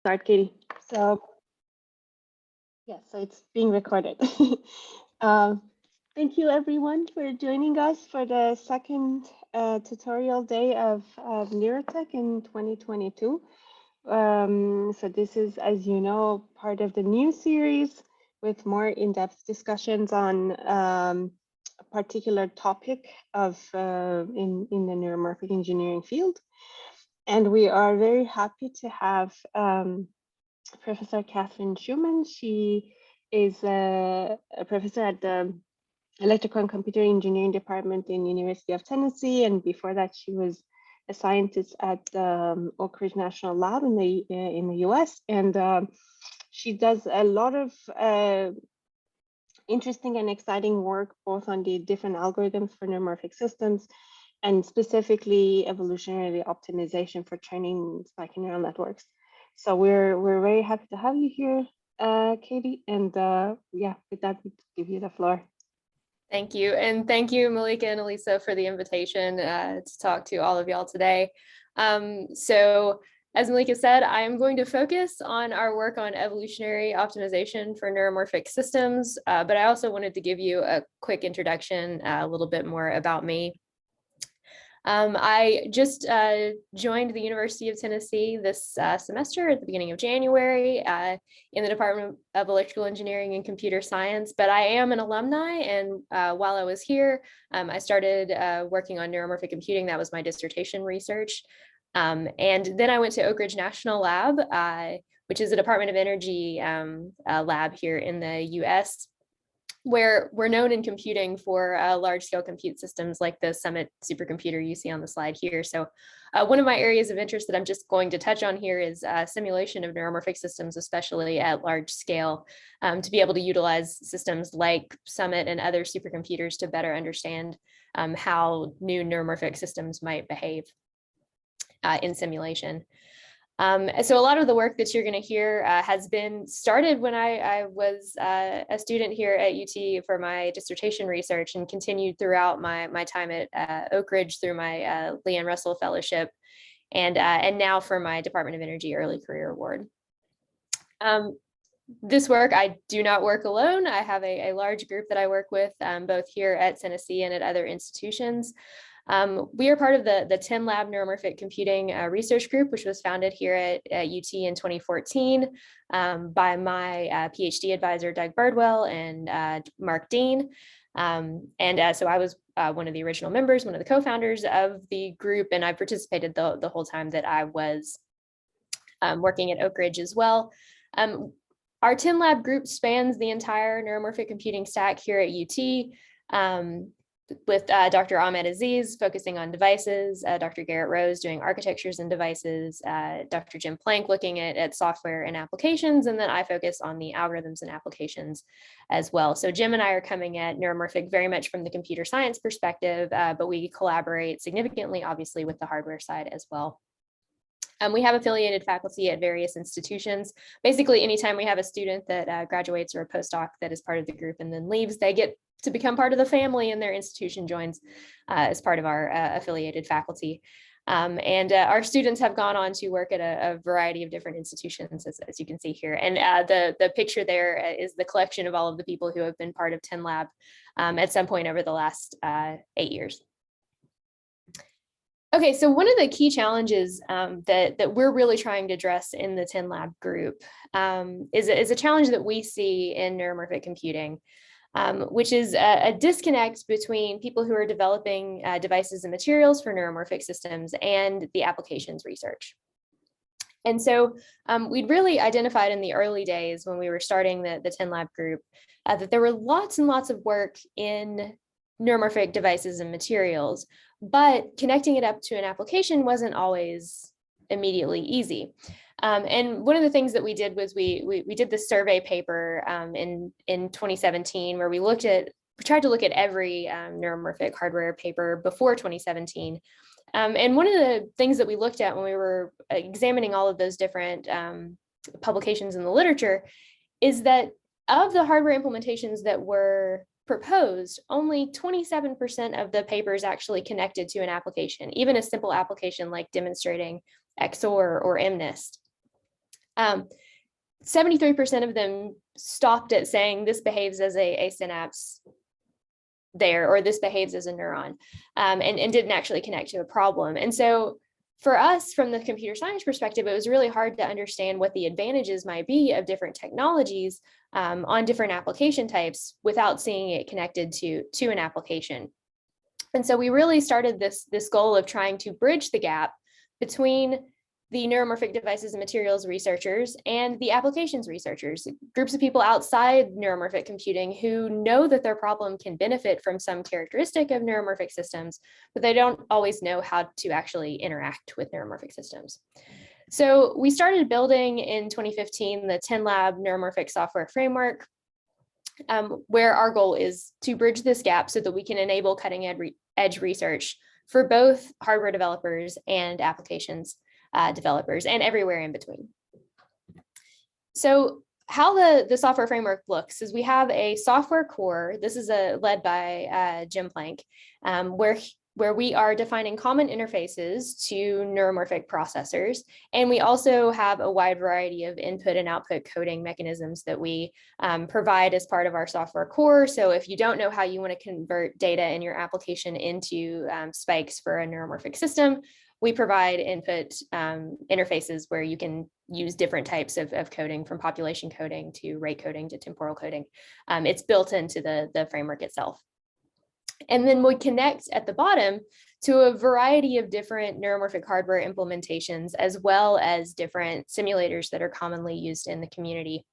Start, Katie. So, yes, so it's being recorded. um, thank you, everyone, for joining us for the second tutorial day of Neurotech in 2022. So this is, as you know, part of the new series with more in-depth discussions on a particular topic of in the neuromorphic engineering field. And we are very happy to have Professor Catherine Schuman. She is a professor at the Electrical and Computer Engineering Department in University of Tennessee, and before that, she was a scientist at Oak Ridge National Lab in the U.S. And she does a lot of interesting and exciting work, both on the different algorithms for neuromorphic systems, and specifically evolutionary optimization for training spiky neural networks. So we're very happy to have you here, Katie. And yeah, with that, we give you the floor. Thank you. And thank you, Malika and Elisa, for the invitation to talk to all of y'all today. So as Malika said, I am going to focus on our work on evolutionary optimization for neuromorphic systems, but I also wanted to give you a quick introduction, a little bit more about me. I just joined the University of Tennessee this semester at the beginning of January in the Department of Electrical Engineering and Computer Science, but I am an alumni, and while I was here, I started working on neuromorphic computing. That was my dissertation research. And then I went to Oak Ridge National Lab, which is a Department of Energy lab here in the US, where we're known in computing for large-scale compute systems like the Summit supercomputer you see on the slide here. So one of my areas of interest that I'm just going to touch on here is simulation of neuromorphic systems, especially at large scale, to be able to utilize systems like Summit and other supercomputers to better understand how new neuromorphic systems might behave in simulation. So a lot of the work that you're going to hear has been started when I was a student here at UT for my dissertation research, and continued throughout my time at Oak Ridge through my Leanne Russell Fellowship, and now for my Department of Energy Early Career Award. This work, I do not work alone. I have a large group that I work with, both here at Tennessee and at other institutions. We are part of the TENNLab Neuromorphic Computing Research Group, which was founded here at UT in 2014 by my PhD advisor, Doug Birdwell, and Mark Dean. So I was one of the original members, one of the co-founders of the group, and I participated the whole time that I was working at Oak Ridge as well. Our TENNLab group spans the entire neuromorphic computing stack here at UT. With Dr. Ahmed Aziz focusing on devices, Dr. Garrett Rose doing architectures and devices, Dr. Jim Plank looking at software and applications, and then I focus on the algorithms and applications as well. So Jim and I are coming at neuromorphic very much from the computer science perspective, but we collaborate significantly, obviously, with the hardware side as well. We have affiliated faculty at various institutions. Basically, anytime we have a student that graduates or a postdoc that is part of the group and then leaves, they get to become part of the family, and their institution joins as part of our affiliated faculty. Our students have gone on to work at a variety of different institutions, as you can see here. And the picture there is the collection of all of the people who have been part of TENNLab at some point over the last 8 years. Okay, so one of the key challenges that we're really trying to address in the TENNLab group is a challenge that we see in neuromorphic computing, which is a disconnect between people who are developing devices and materials for neuromorphic systems and the applications research. And so we'd really identified in the early days when we were starting the TENNLab group that there were lots and lots of work in neuromorphic devices and materials, but connecting it up to an application wasn't always immediately easy. And one of the things that we did was we did this survey paper in 2017 where we tried to look at every neuromorphic hardware paper before 2017. And one of the things that we looked at when we were examining all of those different publications in the literature is that of the hardware implementations that were proposed, only 27% of the papers actually connected to an application, even a simple application like demonstrating XOR or MNIST. 73% of them stopped at saying this behaves as a synapse there, or this behaves as a neuron, and didn't actually connect to a problem. And so for us, from the computer science perspective, it was really hard to understand what the advantages might be of different technologies on different application types without seeing it connected to an application. And so we really started this goal of trying to bridge the gap between the neuromorphic devices and materials researchers and the applications researchers, groups of people outside neuromorphic computing who know that their problem can benefit from some characteristic of neuromorphic systems, but they don't always know how to actually interact with neuromorphic systems. So we started building in 2015 the TENNLab neuromorphic software framework, where our goal is to bridge this gap so that we can enable cutting edge research for both hardware developers and applications developers, and everywhere in between. So how the software framework looks is we have a software core. This is led by Jim Plank, where we are defining common interfaces to neuromorphic processors. And we also have a wide variety of input and output coding mechanisms that we provide as part of our software core. So if you don't know how you want to convert data in your application into spikes for a neuromorphic system, we provide input interfaces where you can use different types of coding, from population coding to rate coding to temporal coding. It's built into the framework itself. And then we connect at the bottom to a variety of different neuromorphic hardware implementations, as well as different simulators that are commonly used in the community.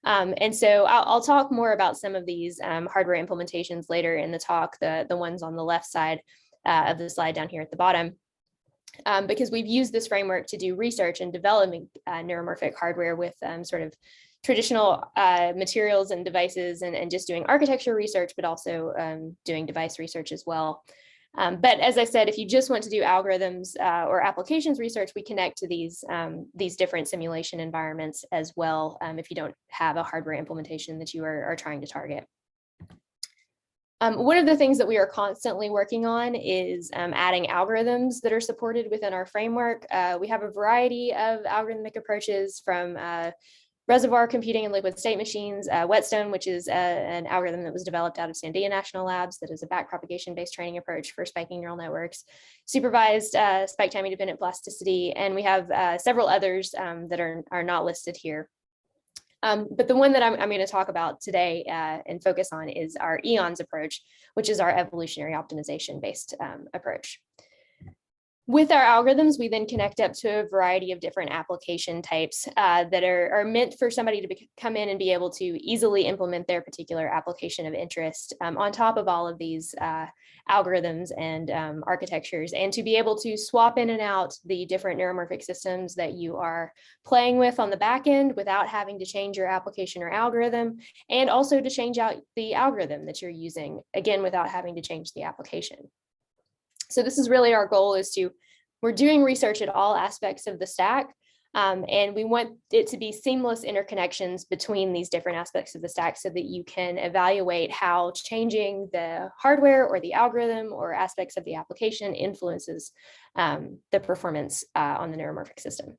And so I'll talk more about some of these hardware implementations later in the talk, the ones on the left side of the slide down here at the bottom. Because we've used this framework to do research and developing neuromorphic hardware with sort of traditional materials and devices, and just doing architecture research, but also doing device research as well. But as I said, if you just want to do algorithms or applications research, we connect to these different simulation environments as well, if you don't have a hardware implementation that you are trying to target. One of the things that we are constantly working on is adding algorithms that are supported within our framework. We have a variety of algorithmic approaches, from reservoir computing and liquid state machines, Whetstone, which is an algorithm that was developed out of Sandia National Labs that is a backpropagation-based training approach for spiking neural networks, supervised spike time-independent plasticity, and we have several others that are not listed here. But the one that I'm going to talk about today and focus on is our EONS approach, which is our evolutionary optimization-based approach. With our algorithms, we then connect up to a variety of different application types that are meant for somebody to come in and be able to easily implement their particular application of interest on top of all of these algorithms and architectures, and to be able to swap in and out the different neuromorphic systems that you are playing with on the back end without having to change your application or algorithm, and also to change out the algorithm that you're using, again, without having to change the application. So this is really our goal, we're doing research at all aspects of the stack, and we want it to be seamless interconnections between these different aspects of the stack so that you can evaluate how changing the hardware or the algorithm or aspects of the application influences the performance on the neuromorphic system.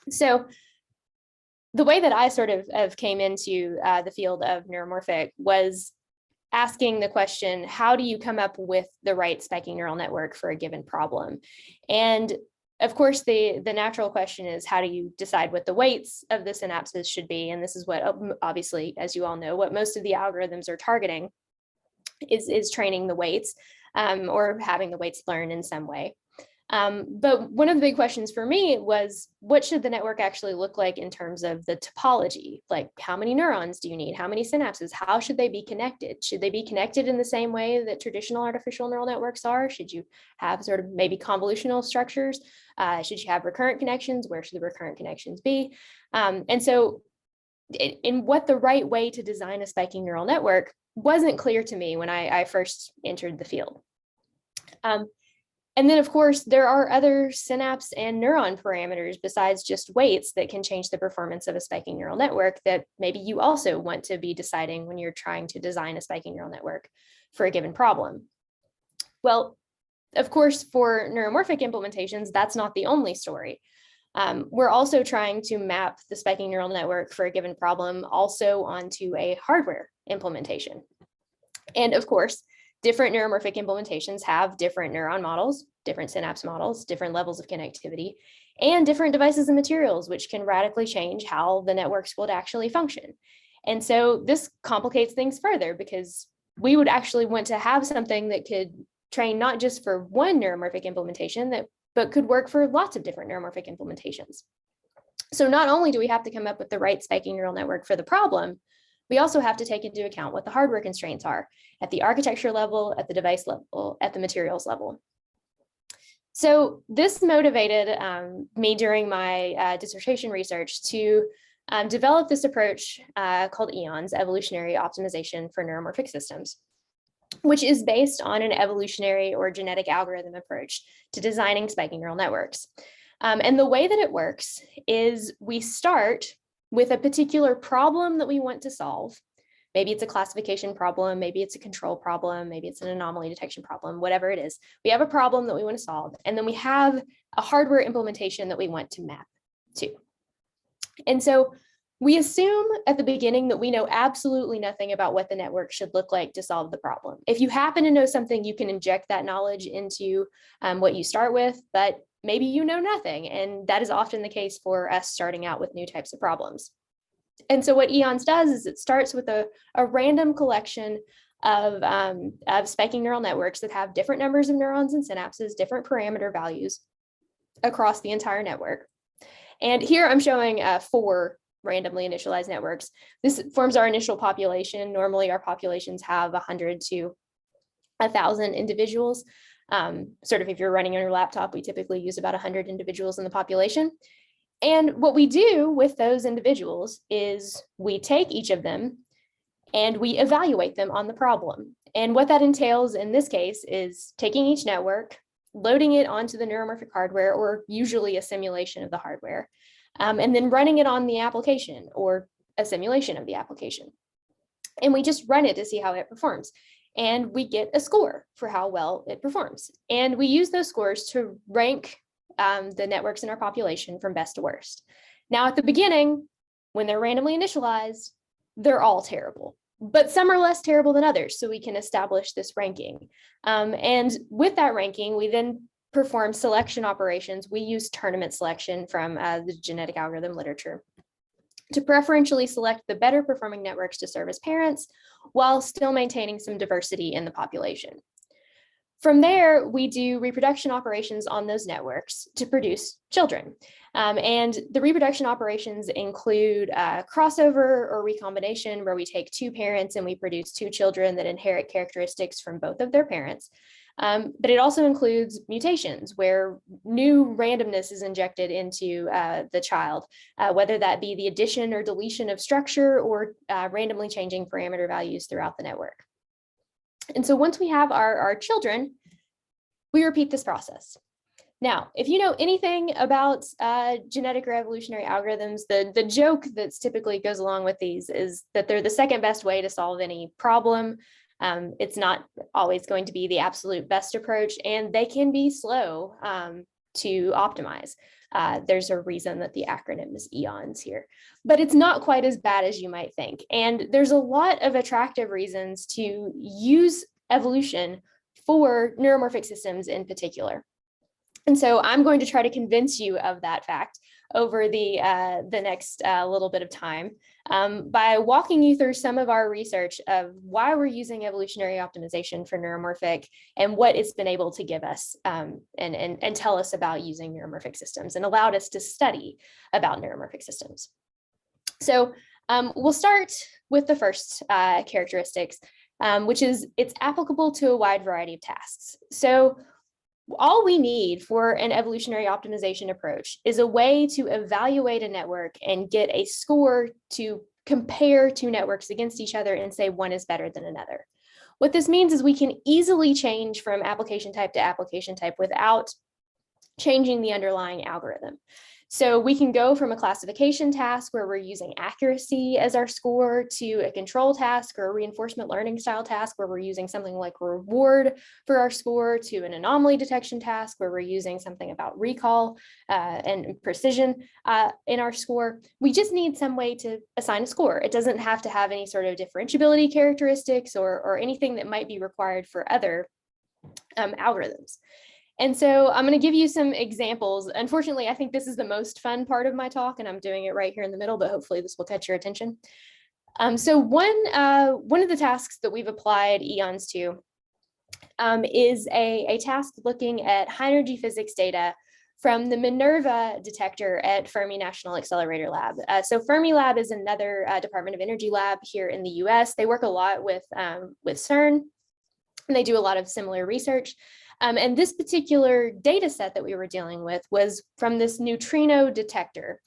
So the way that I sort of came into the field of neuromorphic was asking the question, how do you come up with the right spiking neural network for a given problem? And of course, the natural question is, how do you decide what the weights of the synapses should be? And this is what, obviously, as you all know, what most of the algorithms are targeting is training the weights or having the weights learn in some way. But one of the big questions for me was, what should the network actually look like in terms of the topology? Like, how many neurons do you need? How many synapses? How should they be connected? Should they be connected in the same way that traditional artificial neural networks are? Should you have sort of maybe convolutional structures? Should you have recurrent connections? Where should the recurrent connections be? And so in what the right way to design a spiking neural network wasn't clear to me when I first entered the field. And then, of course, there are other synapse and neuron parameters besides just weights that can change the performance of a spiking neural network that maybe you also want to be deciding when you're trying to design a spiking neural network for a given problem. Well, of course, for neuromorphic implementations, that's not the only story. We're also trying to map the spiking neural network for a given problem also onto a hardware implementation. And of course, different neuromorphic implementations have different neuron models, different synapse models, different levels of connectivity, and different devices and materials, which can radically change how the networks would actually function. And so this complicates things further because we would actually want to have something that could train not just for one neuromorphic implementation, but could work for lots of different neuromorphic implementations. So not only do we have to come up with the right spiking neural network for the problem, we also have to take into account what the hardware constraints are at the architecture level, at the device level, at the materials level. So this motivated me during my dissertation research to develop this approach called EONS, Evolutionary Optimization for Neuromorphic Systems, which is based on an evolutionary or genetic algorithm approach to designing spiking neural networks. And the way that it works is we start with a particular problem that we want to solve. Maybe it's a classification problem, maybe it's a control problem, maybe it's an anomaly detection problem, whatever it is. We have a problem that we want to solve, and then we have a hardware implementation that we want to map to. And so we assume at the beginning that we know absolutely nothing about what the network should look like to solve the problem. If you happen to know something, you can inject that knowledge into what you start with, but maybe you know nothing. And that is often the case for us starting out with new types of problems. And so what EONS does is it starts with a random collection of spiking neural networks that have different numbers of neurons and synapses, different parameter values across the entire network. And here I'm showing 4 randomly initialized networks. This forms our initial population. Normally our populations have 100 to 1,000 individuals. Sort of if you're running on your laptop, we typically use about 100 individuals in the population. And what we do with those individuals is we take each of them and we evaluate them on the problem. And what that entails in this case is taking each network, loading it onto the neuromorphic hardware, or usually a simulation of the hardware, and then running it on the application or a simulation of the application. And we just run it to see how it performs. And we get a score for how well it performs. And we use those scores to rank the networks in our population from best to worst. Now, at the beginning, when they're randomly initialized, they're all terrible, but some are less terrible than others. So we can establish this ranking. And with that ranking, we then perform selection operations. We use tournament selection from the genetic algorithm literature to preferentially select the better performing networks to serve as parents while still maintaining some diversity in the population. From there, we do reproduction operations on those networks to produce children. And the reproduction operations include crossover or recombination, where we take 2 parents and we produce 2 children that inherit characteristics from both of their parents. But it also includes mutations, where new randomness is injected into the child, whether that be the addition or deletion of structure or randomly changing parameter values throughout the network. And so once we have our children, we repeat this process. Now, if you know anything about genetic or evolutionary algorithms, the joke that typically goes along with these is that they're the second best way to solve any problem. It's not always going to be the absolute best approach, and they can be slow to optimize. There's a reason that the acronym is EONS here, but it's not quite as bad as you might think. And there's a lot of attractive reasons to use evolution for neuromorphic systems in particular. And so I'm going to try to convince you of that fact over the next little bit of time by walking you through some of our research of why we're using evolutionary optimization for neuromorphic and what it's been able to give us and tell us about using neuromorphic systems and allowed us to study about neuromorphic systems. So we'll start with the first characteristics, which is it's applicable to a wide variety of tasks. So all we need for an evolutionary optimization approach is a way to evaluate a network and get a score to compare 2 networks against each other and say one is better than another. What this means is we can easily change from application type to application type without changing the underlying algorithm. So we can go from a classification task where we're using accuracy as our score to a control task or a reinforcement learning style task where we're using something like reward for our score, to an anomaly detection task where we're using something about recall and precision in our score. We just need some way to assign a score. It doesn't have to have any sort of differentiability characteristics or anything that might be required for other algorithms. And so I'm going to give you some examples. Unfortunately, I think this is the most fun part of my talk, and I'm doing it right here in the middle, but hopefully this will catch your attention. So one of the tasks that we've applied EONs to is a task looking at high energy physics data from the MINERVA detector at Fermi National Accelerator Lab. So Fermilab is another Department of Energy lab here in the US. They work a lot with CERN, and they do a lot of similar research. And this particular data set that we were dealing with was from this neutrino detector.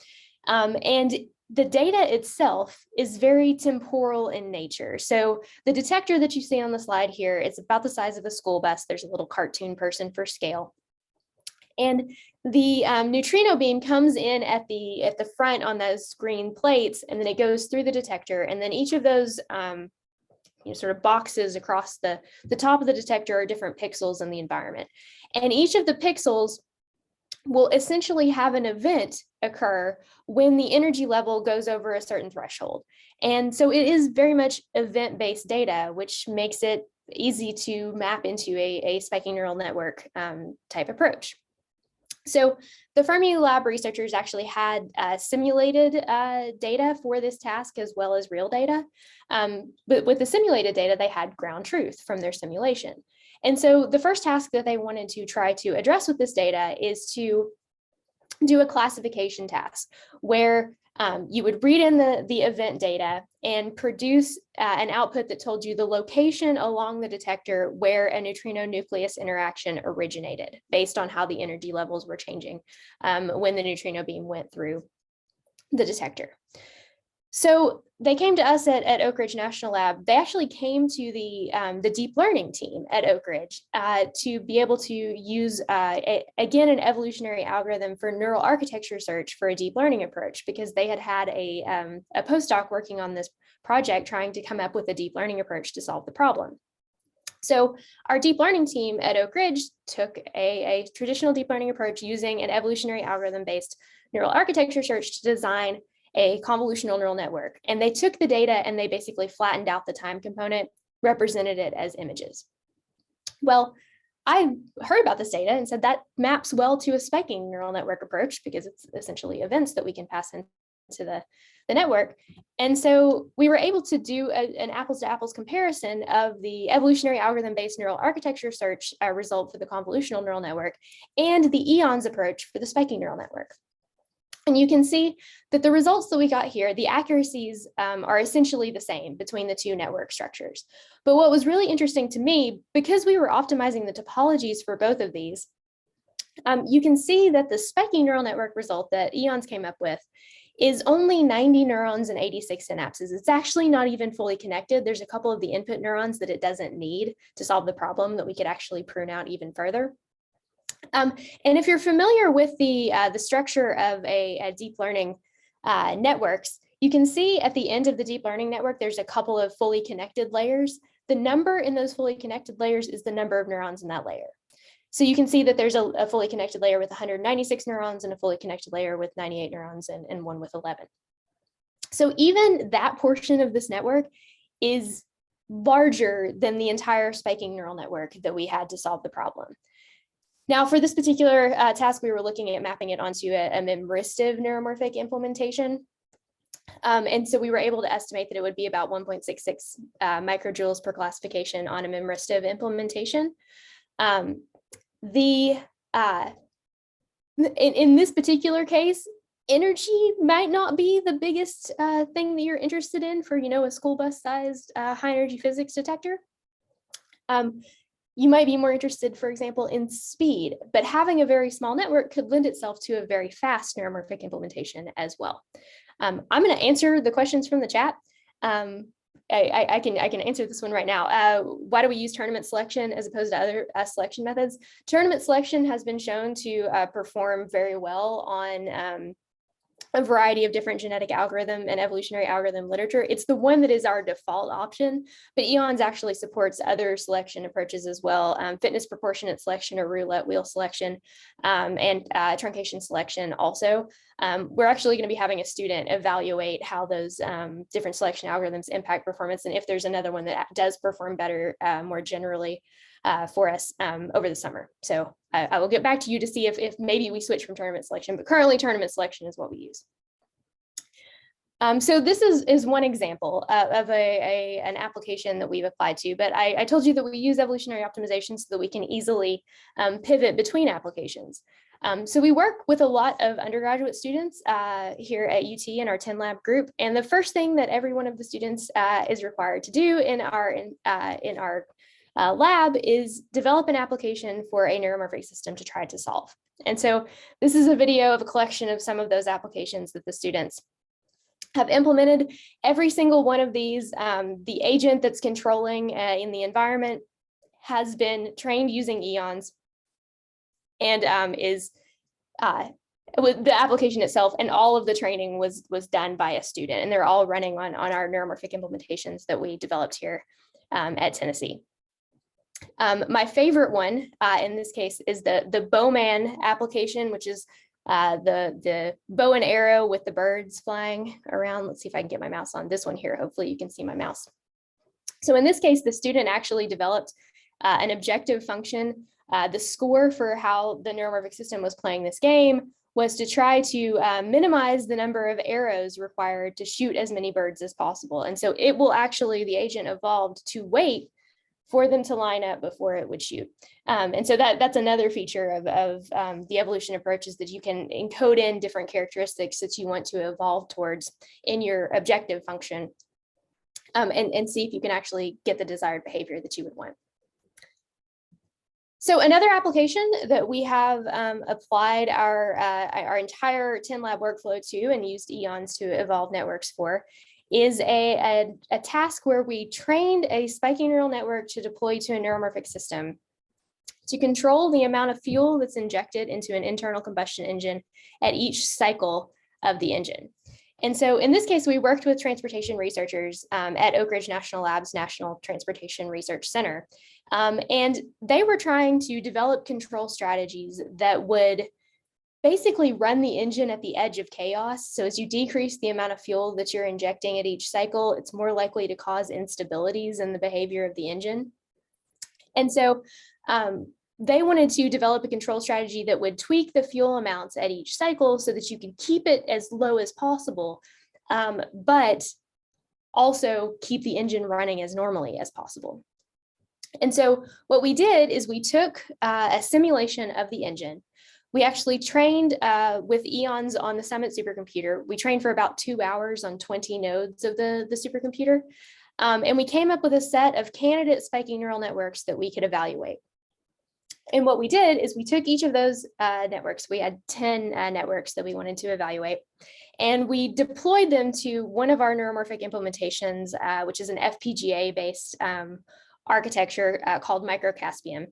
And the data itself is very temporal in nature. So the detector that you see on the slide here, it's about the size of a school bus. There's a little cartoon person for scale. And the neutrino beam comes in at the front on those green plates, and then it goes through the detector. And then each of those sort of boxes across the top of the detector are different pixels in the environment. And each of the pixels will essentially have an event occur when the energy level goes over a certain threshold. And so it is very much event-based data, which makes it easy to map into a spiking neural network type approach. So the Fermilab researchers actually had simulated data for this task as well as real data. But with the simulated data, they had ground truth from their simulation. And so the first task that they wanted to try to address with this data is to do a classification task where you would read in the event data and produce an output that told you the location along the detector where a neutrino nucleus interaction originated based on how the energy levels were changing when the neutrino beam went through the detector. So they came to us at Oak Ridge National Lab. They actually came to the deep learning team at Oak Ridge to be able to use, again, an evolutionary algorithm for neural architecture search for a deep learning approach, because they had a postdoc working on this project trying to come up with a deep learning approach to solve the problem. So our deep learning team at Oak Ridge took a traditional deep learning approach using an evolutionary algorithm-based neural architecture search to design a convolutional neural network. And they took the data and they basically flattened out the time component, represented it as images. Well, I heard about this data and said that maps well to a spiking neural network approach, because it's essentially events that we can pass into the network. And so we were able to do an apples to apples comparison of the evolutionary algorithm-based neural architecture search result for the convolutional neural network and the EONs approach for the spiking neural network. And you can see that the results that we got here, the accuracies are essentially the same between the two network structures. But what was really interesting to me, because we were optimizing the topologies for both of these, you can see that the spiking neural network result that EONs came up with is only 90 neurons and 86 synapses. It's actually not even fully connected. There's a couple of the input neurons that it doesn't need to solve the problem that we could actually prune out even further. And if you're familiar with the structure of a deep learning networks, you can see at the end of the deep learning network, there's a couple of fully connected layers. The number in those fully connected layers is the number of neurons in that layer. So you can see that there's a fully connected layer with 196 neurons and a fully connected layer with 98 neurons and one with 11. So even that portion of this network is larger than the entire spiking neural network that we had to solve the problem. Now, for this particular task, we were looking at mapping it onto a memristive neuromorphic implementation. And so we were able to estimate that it would be about 1.66 microjoules per classification on a memristive implementation. In this particular case, energy might not be the biggest thing that you're interested in for, a school bus sized high energy physics detector. You might be more interested, for example, in speed, but having a very small network could lend itself to a very fast neuromorphic implementation as well. I'm going to answer the questions from the chat. I can answer this one right now. Why do we use tournament selection as opposed to other selection methods? Tournament selection has been shown to perform very well on a variety of different genetic algorithm and evolutionary algorithm literature. It's the one that is our default option, but EONS actually supports other selection approaches as well, fitness proportionate selection or roulette wheel selection, and truncation selection also. We're actually going to be having a student evaluate how those different selection algorithms impact performance, and if there's another one that does perform better more generally for us over the summer. So I will get back to you to see if maybe we switch from tournament selection, but currently tournament selection is what we use. So this is one example of an application that we've applied to, but I told you that we use evolutionary optimization so that we can easily pivot between applications. So we work with a lot of undergraduate students here at UT in our TENNLab group, and the first thing that every one of the students is required to do in our lab is develop an application for a neuromorphic system to try to solve. And so this is a video of a collection of some of those applications that the students have implemented. Every single one of these, the agent that's controlling in the environment has been trained using EONS and with the application itself, and all of the training was done by a student, and they're all running on our neuromorphic implementations that we developed here at Tennessee. My favorite one in this case is the Bowman application, which is the bow and arrow with the birds flying around. Let's see if I can get my mouse on this one here. Hopefully you can see my mouse. So in this case, the student actually developed an objective function. The score for how the neuromorphic system was playing this game was to try to minimize the number of arrows required to shoot as many birds as possible. And so it will actually, the agent evolved to wait for them to line up before it would shoot. And so that's another feature of the evolution approach, is that you can encode in different characteristics that you want to evolve towards in your objective function, and see if you can actually get the desired behavior that you would want. So another application that we have applied our entire TENNLab workflow to and used EONS to evolve networks for is a task where we trained a spiking neural network to deploy to a neuromorphic system to control the amount of fuel that's injected into an internal combustion engine at each cycle of the engine. And so in this case, we worked with transportation researchers at Oak Ridge National Labs National Transportation Research Center. And they were trying to develop control strategies that would basically run the engine at the edge of chaos. So as you decrease the amount of fuel that you're injecting at each cycle, it's more likely to cause instabilities in the behavior of the engine. And so they wanted to develop a control strategy that would tweak the fuel amounts at each cycle so that you could keep it as low as possible, but also keep the engine running as normally as possible. And so what we did is we took a simulation of the engine. We actually trained with EONS on the Summit supercomputer. We trained for about 2 hours on 20 nodes of the supercomputer. And we came up with a set of candidate spiking neural networks that we could evaluate. And what we did is we took each of those networks. We had 10 networks that we wanted to evaluate. And we deployed them to one of our neuromorphic implementations, which is an FPGA-based architecture called MicroCaspian.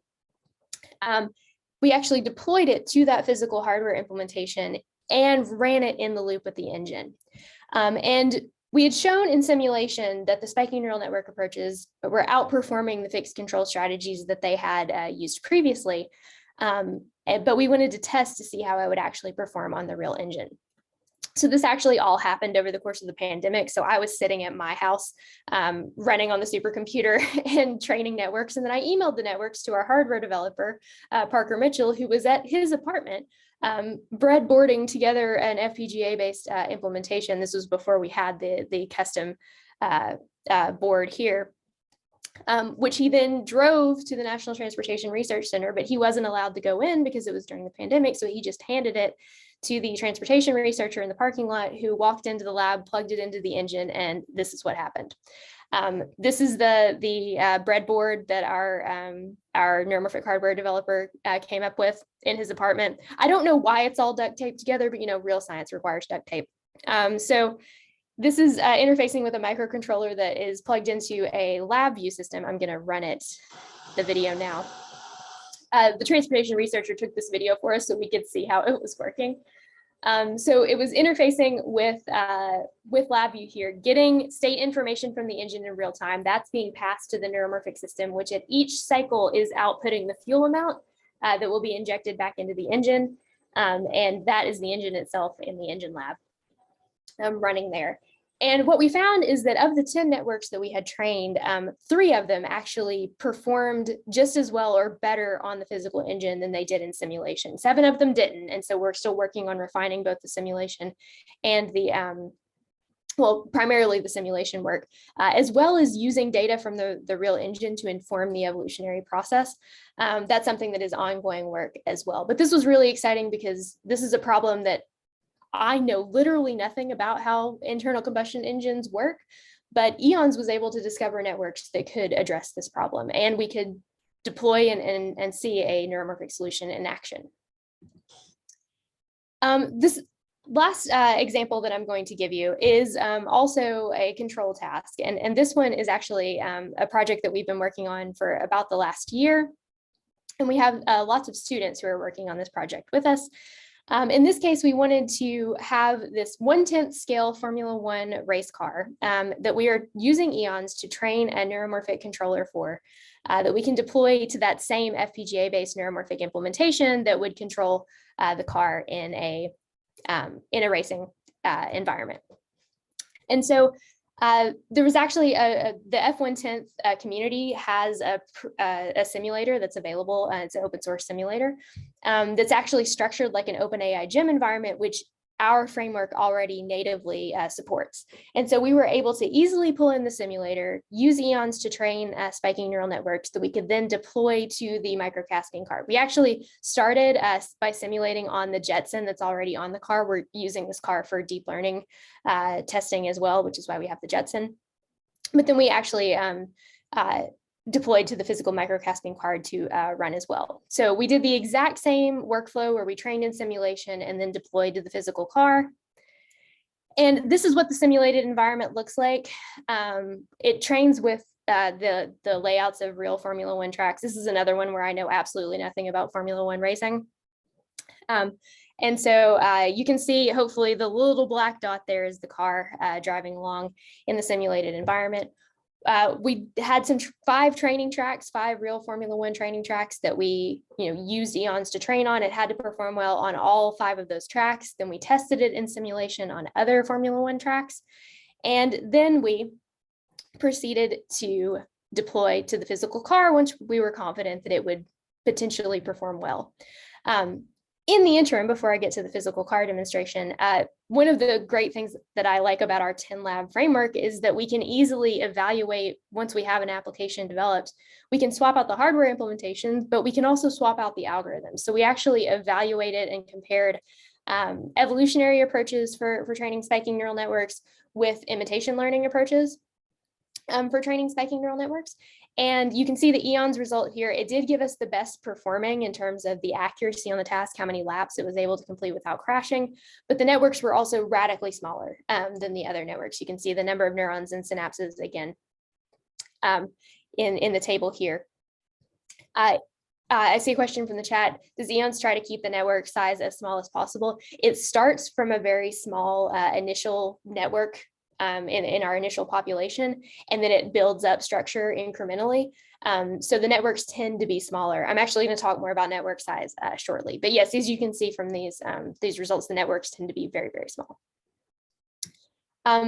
We actually deployed it to that physical hardware implementation and ran it in the loop with the engine. And we had shown in simulation that the spiking neural network approaches were outperforming the fixed control strategies that they had used previously, but we wanted to test to see how it would actually perform on the real engine. So this actually all happened over the course of the pandemic. So I was sitting at my house running on the supercomputer and training networks. And then I emailed the networks to our hardware developer, Parker Mitchell, who was at his apartment breadboarding together an FPGA-based implementation. This was before we had the custom board here, which he then drove to the National Transportation Research Center, but he wasn't allowed to go in because it was during the pandemic. So he just handed it to the transportation researcher in the parking lot, who walked into the lab, plugged it into the engine, and this is what happened. This is the breadboard that our neuromorphic hardware developer came up with in his apartment. I don't know why it's all duct taped together, but real science requires duct tape. So This is interfacing with a microcontroller that is plugged into a lab view system. I'm going to run the video now. The transportation researcher took this video for us so we could see how it was working. So it was interfacing with LabVIEW here, getting state information from the engine in real time. That's being passed to the neuromorphic system, which at each cycle is outputting the fuel amount that will be injected back into the engine. And that is the engine itself in the engine lab running there. And what we found is that of the 10 networks that we had trained, 3 of them actually performed just as well or better on the physical engine than they did in simulation. 7 of them didn't. And so we're still working on refining both the simulation and the, well, primarily the simulation work, as well as using data from the real engine to inform the evolutionary process. That's something that is ongoing work as well. But this was really exciting because this is a problem that I know literally nothing about how internal combustion engines work, but EONS was able to discover networks that could address this problem, and we could deploy and see a neuromorphic solution in action. This last example that I'm going to give you is also a control task, and this one is actually a project that we've been working on for about the last year, and we have lots of students who are working on this project with us. In this case, we wanted to have this 1/10 scale Formula One race car that we are using EONS to train a neuromorphic controller for, that we can deploy to that same FPGA-based neuromorphic implementation that would control the car in a racing environment. And so there was actually the F110 community has a simulator that's available. It's an open source simulator that's actually structured like an OpenAI gym environment, which our framework already natively supports. And so we were able to easily pull in the simulator, use EONS to train spiking neural networks that we could then deploy to the microcasting car. We actually started by simulating on the Jetson that's already on the car. We're using this car for deep learning testing as well, which is why we have the Jetson. But then we actually deployed to the physical microcasting card to run as well. So we did the exact same workflow where we trained in simulation and then deployed to the physical car. And this is what the simulated environment looks like. It trains with the layouts of real Formula One tracks. This is another one where I know absolutely nothing about Formula One racing. And so you can see, hopefully, the little black dot there is the car driving along in the simulated environment. We had 5 training tracks, 5 real Formula One training tracks that we used EONS to train on. It had to perform well on all 5 of those tracks. Then we tested it in simulation on other Formula One tracks. And then we proceeded to deploy to the physical car once we were confident that it would potentially perform well. In the interim, before I get to the physical car demonstration, one of the great things that I like about our TENNLab framework is that we can easily evaluate, once we have an application developed, we can swap out the hardware implementations, but we can also swap out the algorithms. So we actually evaluated and compared evolutionary approaches for training spiking neural networks with imitation learning approaches for training spiking neural networks. And you can see the EONS result here. It did give us the best performing in terms of the accuracy on the task, how many laps it was able to complete without crashing. But the networks were also radically smaller than the other networks. You can see the number of neurons and synapses again in the table here. I see a question from the chat. Does EONS try to keep the network size as small as possible? It starts from a very small initial network in our initial population, and then it builds up structure incrementally. So the networks tend to be smaller. I'm actually going to talk more about network size shortly. But yes, as you can see from these results, the networks tend to be very, very small.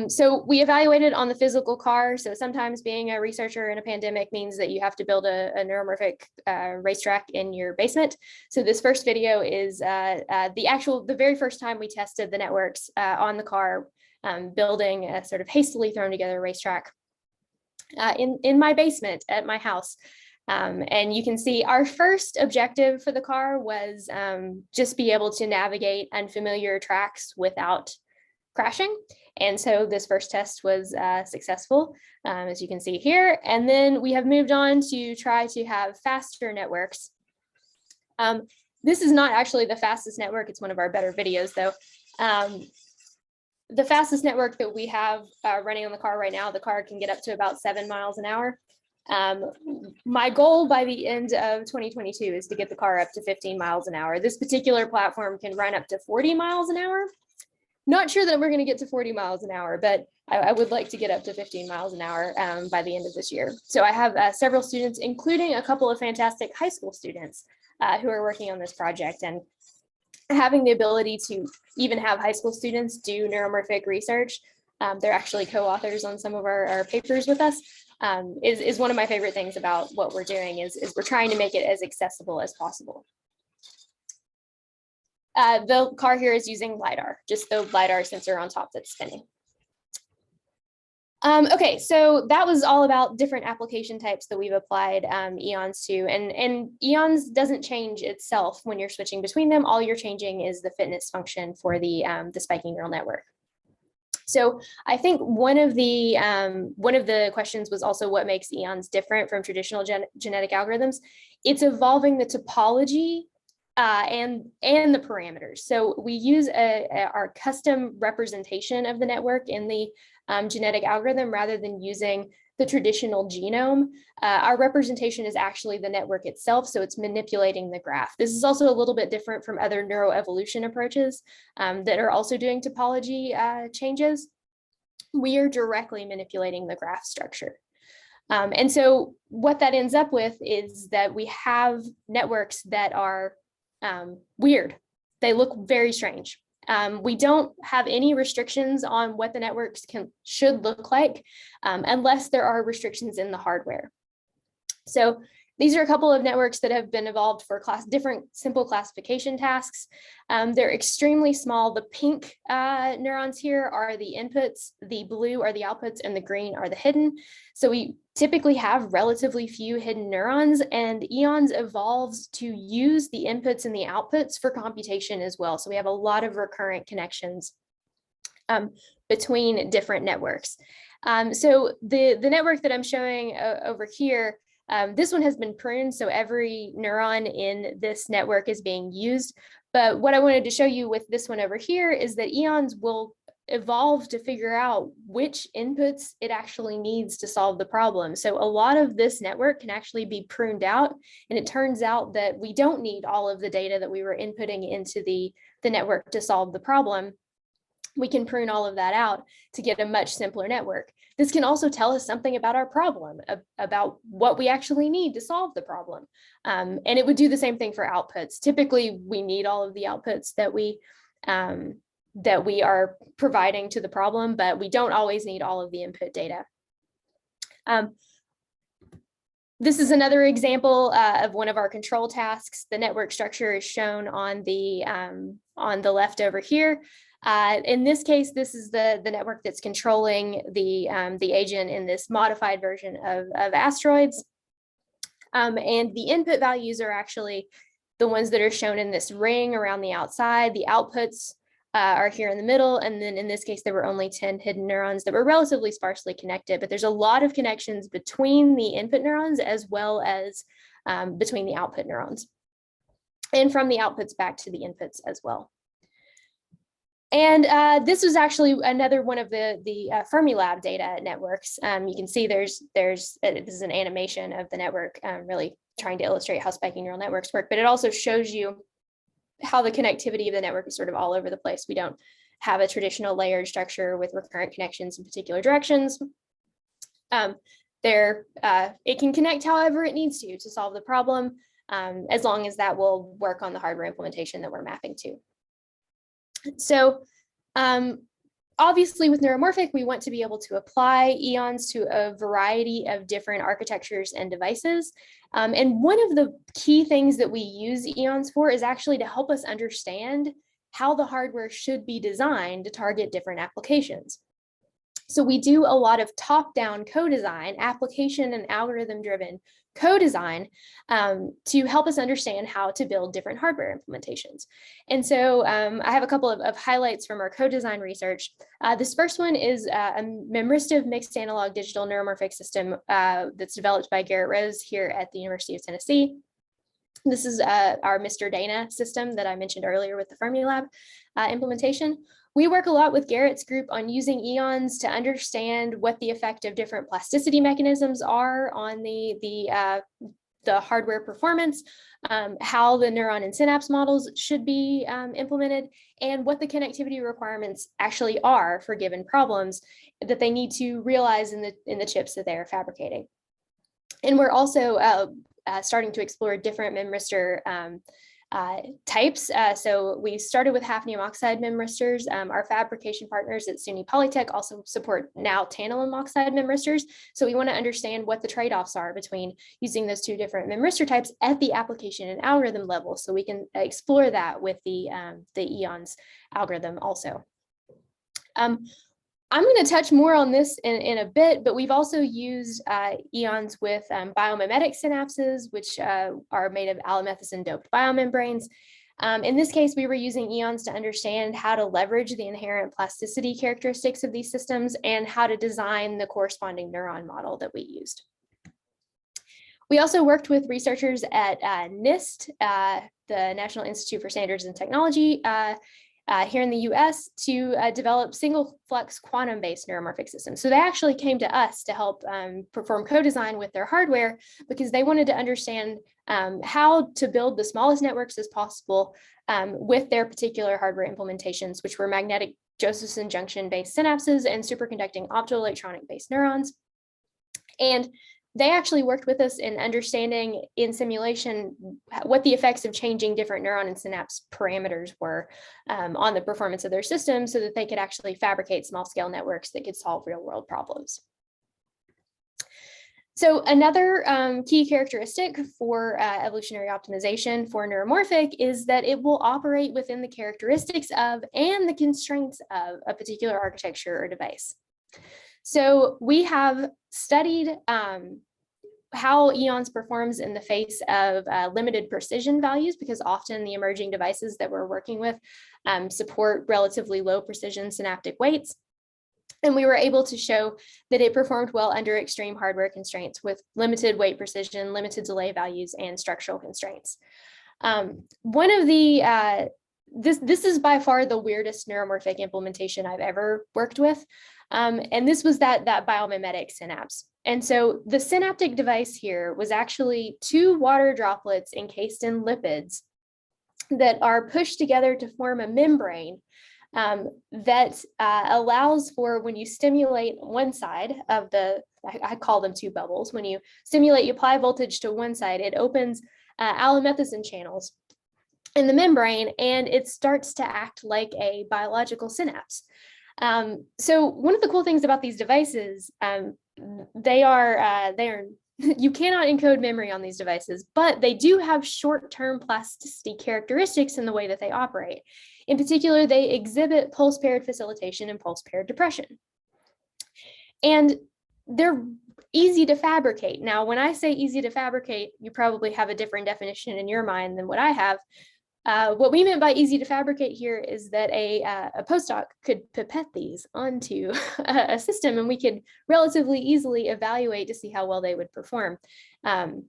So we evaluated on the physical car. So sometimes being a researcher in a pandemic means that you have to build a neuromorphic racetrack in your basement. So this first video is the very first time we tested the networks on the car, building a sort of hastily thrown together racetrack in my basement at my house. And you can see our first objective for the car was just be able to navigate unfamiliar tracks without crashing. And so this first test was successful, as you can see here. And then we have moved on to try to have faster networks. This is not actually the fastest network. It's one of our better videos though. the fastest network that we have running on the car right now, the car can get up to about 7 miles an hour. My goal by the end of 2022 is to get the car up to 15 miles an hour. This particular platform can run up to 40 miles an hour. Not sure that we're going to get to 40 miles an hour, but I would like to get up to 15 miles an hour by the end of this year. So I have several students, including a couple of fantastic high school students who are working on this project, and having the ability to even have high school students do neuromorphic research. They're actually co-authors on some of our papers with us. Is one of my favorite things about what we're doing is we're trying to make it as accessible as possible. The car here is using LiDAR, just the LiDAR sensor on top that's spinning. Okay, so that was all about different application types that we've applied EONs to, and EONs doesn't change itself when you're switching between them. All you're changing is the fitness function for the spiking neural network. So I think one of the questions was also what makes EONs different from traditional genetic algorithms. It's evolving the topology and the parameters. So we use our custom representation of the network in the genetic algorithm rather than using the traditional genome. Our representation is actually the network itself, so it's manipulating the graph. This is also a little bit different from other neuroevolution approaches that are also doing topology changes. We are directly manipulating the graph structure. And so what that ends up with is that we have networks that are weird. They look very strange. We don't have any restrictions on what the networks should look like unless there are restrictions in the hardware. So these are a couple of networks that have been evolved for different simple classification tasks. They're extremely small. The pink neurons here are the inputs, the blue are the outputs, and the green are the hidden. So we typically have relatively few hidden neurons, and EONs evolves to use the inputs and the outputs for computation as well. So we have a lot of recurrent connections between different networks. So the network that I'm showing over here, this one has been pruned, so every neuron in this network is being used. But what I wanted to show you with this one over here is that EONs will evolve to figure out which inputs it actually needs to solve the problem. So a lot of this network can actually be pruned out, and it turns out that we don't need all of the data that we were inputting into the network to solve the problem. We can prune all of that out to get a much simpler network. This can also tell us something about our problem, about what we actually need to solve the problem. And it would do the same thing for outputs. Typically, we need all of the outputs that we are providing to the problem, but we don't always need all of the input data. This is another example of one of our control tasks. The network structure is shown on the left over here. In this case, this is the network that's controlling the agent in this modified version of asteroids. And the input values are actually the ones that are shown in this ring around the outside. The outputs are here in the middle. And then in this case, there were only 10 hidden neurons that were relatively sparsely connected, but there's a lot of connections between the input neurons as well as between the output neurons, and from the outputs back to the inputs as well. And this was actually another one of the TENNLab data networks. You can see this is an animation of the network, really trying to illustrate how spiking neural networks work, but it also shows you how the connectivity of the network is sort of all over the place. We don't have a traditional layered structure with recurrent connections in particular directions. It can connect however it needs to solve the problem, as long as that will work on the hardware implementation that we're mapping to. So obviously with Neuromorphic, we want to be able to apply EONs to a variety of different architectures and devices. And one of the key things that we use EONs for is actually to help us understand how the hardware should be designed to target different applications. So we do a lot of top-down co-design, application and algorithm-driven co-design to help us understand how to build different hardware implementations. And so I have a couple of highlights from our co-design research. This first one is a memristive mixed analog digital neuromorphic system that's developed by Garrett Rose here at the University of Tennessee. This is our Mr. Dana system that I mentioned earlier with the TENNLab implementation. We work a lot with Garrett's group on using eons to understand what the effect of different plasticity mechanisms are on the hardware performance, how the neuron and synapse models should be implemented, and what the connectivity requirements actually are for given problems that they need to realize in the chips that they are fabricating. And we're also starting to explore different memristor types. So we started with hafnium oxide memristors. Our fabrication partners at SUNY Polytech also support now tantalum oxide memristors. So we want to understand what the trade-offs are between using those two different memristor types at the application and algorithm level. So we can explore that with the EONS algorithm also. I'm going to touch more on this in a bit, but we've also used EONS with biomimetic synapses, which are made of alamethicin doped biomembranes. In this case, we were using EONS to understand how to leverage the inherent plasticity characteristics of these systems and how to design the corresponding neuron model that we used. We also worked with researchers at NIST, the National Institute for Standards and Technology, here in the US to develop single flux quantum-based neuromorphic systems. So they actually came to us to help perform co-design with their hardware because they wanted to understand how to build the smallest networks as possible with their particular hardware implementations, which were magnetic Josephson junction-based synapses and superconducting optoelectronic-based neurons. And they actually worked with us in understanding in simulation what the effects of changing different neuron and synapse parameters were on the performance of their system so that they could actually fabricate small scale networks that could solve real world problems. So another key characteristic for evolutionary optimization for neuromorphic is that it will operate within the characteristics of and the constraints of a particular architecture or device. So we have studied how EONS performs in the face of limited precision values, because often the emerging devices that we're working with support relatively low precision synaptic weights. And we were able to show that it performed well under extreme hardware constraints with limited weight precision, limited delay values, and structural constraints. One of the, this is by far the weirdest neuromorphic implementation I've ever worked with. And this was that biomimetic synapse. And so the synaptic device here was actually 2 water droplets encased in lipids that are pushed together to form a membrane that allows for when you stimulate one side of the, I call them 2 bubbles. When you stimulate, you apply voltage to one side, it opens alamethicin channels in the membrane, and it starts to act like a biological synapse. So one of the cool things about these devices, they are you cannot encode memory on these devices, but they do have short-term plasticity characteristics in the way that they operate. In particular, they exhibit pulse-paired facilitation and pulse-paired depression. And they're easy to fabricate. Now, when I say easy to fabricate, you probably have a different definition in your mind than what I have. What we meant by easy to fabricate here is that a postdoc could pipette these onto a system, and we could relatively easily evaluate to see how well they would perform. And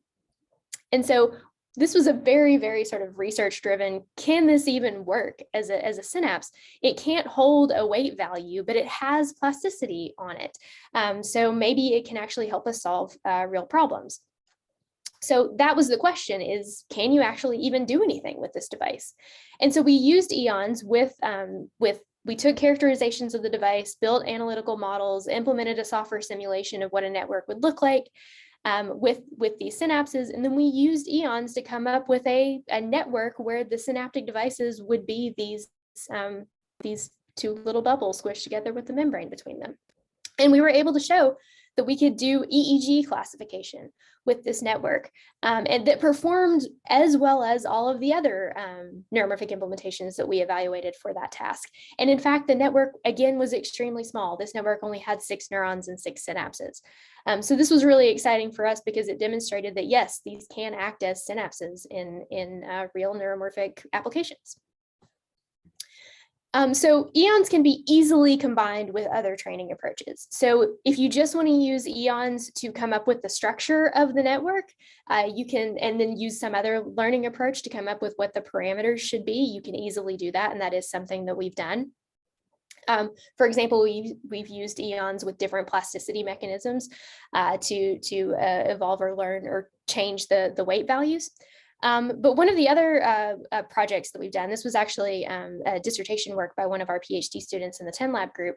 so this was a very, very sort of research-driven, can this even work as a synapse? It can't hold a weight value, but it has plasticity on it. So maybe it can actually help us solve real problems. So that was the question, is can you actually even do anything with this device? And so we used EONS we took characterizations of the device, built analytical models, implemented a software simulation of what a network would look like with these synapses. And then we used EONS to come up with a network where the synaptic devices would be these 2 little bubbles squished together with the membrane between them. And we were able to show that we could do EEG classification with this network, and that performed as well as all of the other neuromorphic implementations that we evaluated for that task. And in fact, the network, again, was extremely small. This network only had 6 neurons and 6 synapses. So this was really exciting for us because it demonstrated that, yes, these can act as synapses in real neuromorphic applications. So EONS can be easily combined with other training approaches. So if you just want to use EONS to come up with the structure of the network, you can, and then use some other learning approach to come up with what the parameters should be. You can easily do that, and that is something that we've done. For example, we've used eons with different plasticity mechanisms to evolve or learn or change the weight values. But one of the other projects that we've done, this was actually a dissertation work by one of our PhD students in the TENNLab group,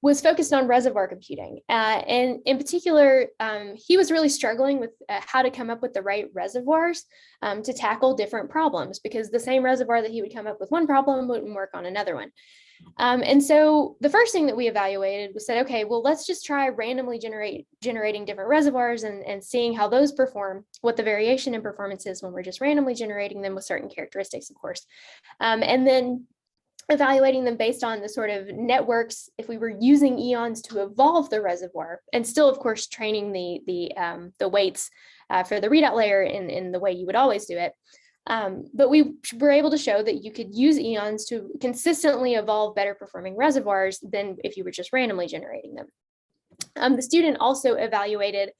was focused on reservoir computing. And in particular, he was really struggling with how to come up with the right reservoirs to tackle different problems, because the same reservoir that he would come up with one problem wouldn't work on another one. And so the first thing that we evaluated was said, okay, well, let's just try randomly generating different reservoirs and seeing how those perform, what the variation in performance is when we're just randomly generating them with certain characteristics, of course. And then evaluating them based on the sort of networks, if we were using eons to evolve the reservoir, and still, of course, training the weights for the readout layer in the way you would always do it. But we were able to show that you could use eons to consistently evolve better performing reservoirs than if you were just randomly generating them. The student also evaluated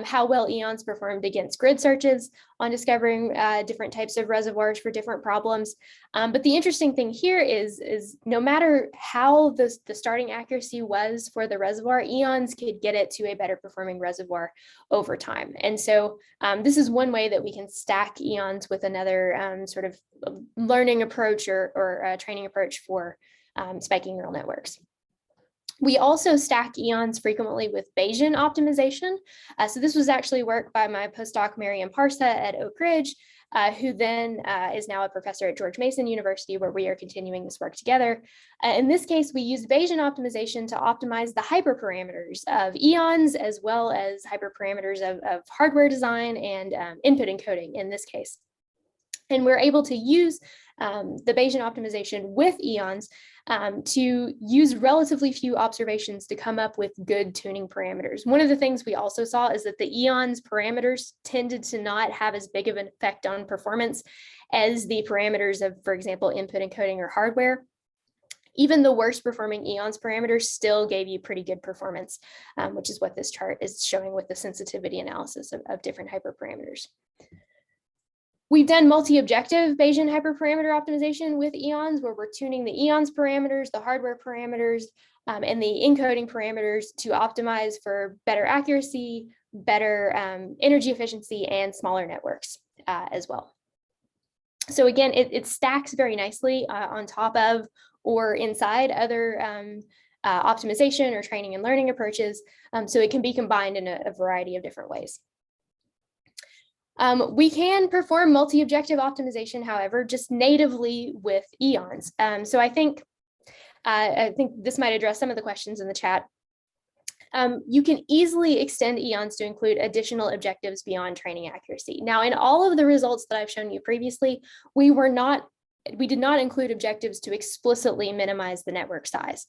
how well eons performed against grid searches on discovering different types of reservoirs for different problems. But the interesting thing here is no matter how the starting accuracy was for the reservoir, eons could get it to a better performing reservoir over time. And so this is one way that we can stack eons with another sort of learning approach or training approach for spiking neural networks. We also stack eons frequently with Bayesian optimization. So this was actually work by my postdoc, Mariam Parsa at Oak Ridge, who then is now a professor at George Mason University, where we are continuing this work together. In this case, we used Bayesian optimization to optimize the hyperparameters of eons, as well as hyperparameters of hardware design and input encoding in this case. And we're able to use the Bayesian optimization with eons to use relatively few observations to come up with good tuning parameters. One of the things we also saw is that the eons parameters tended to not have as big of an effect on performance as the parameters of, for example, input encoding or hardware. Even the worst performing eons parameters still gave you pretty good performance, which is what this chart is showing with the sensitivity analysis of different hyperparameters. We've done multi-objective Bayesian hyperparameter optimization with eons, where we're tuning the eons parameters, the hardware parameters, and the encoding parameters to optimize for better accuracy, better energy efficiency, and smaller networks as well. So again, it stacks very nicely on top of or inside other optimization or training and learning approaches, so it can be combined in a variety of different ways. We can perform multi-objective optimization, however, just natively with eons. So I think this might address some of the questions in the chat. You can easily extend eons to include additional objectives beyond training accuracy. Now, in all of the results that I've shown you previously, we did not include objectives to explicitly minimize the network size.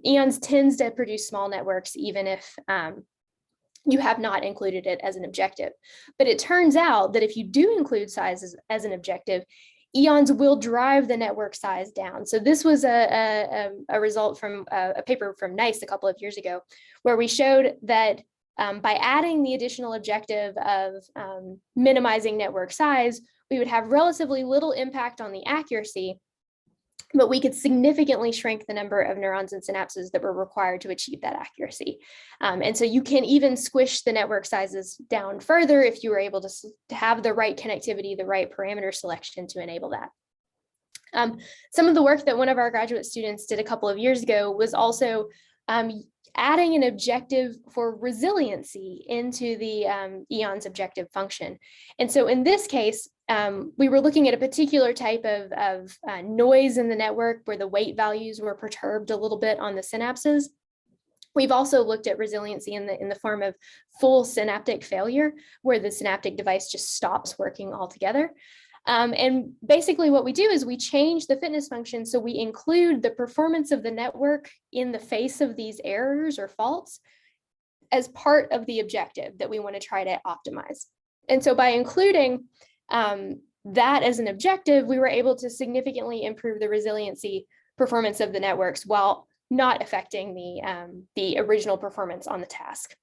Eons tends to produce small networks, even if you have not included it as an objective. But it turns out that if you do include size as an objective, eons will drive the network size down. So this was a result from a paper from NICE a couple of years ago, where we showed that by adding the additional objective of minimizing network size, we would have relatively little impact on the accuracy, but we could significantly shrink the number of neurons and synapses that were required to achieve that accuracy. And so you can even squish the network sizes down further if you were able to have the right connectivity, the right parameter selection to enable that. Some of the work that one of our graduate students did a couple of years ago was also adding an objective for resiliency into the eons objective function. And so in this case, we were looking at a particular type of noise in the network where the weight values were perturbed a little bit on the synapses. We've also looked at resiliency in the form of full synaptic failure, where the synaptic device just stops working altogether. And basically what we do is we change the fitness function so we include the performance of the network in the face of these errors or faults as part of the objective that we want to try to optimize. And so by including that as an objective, we were able to significantly improve the resiliency performance of the networks while not affecting the original performance on the task.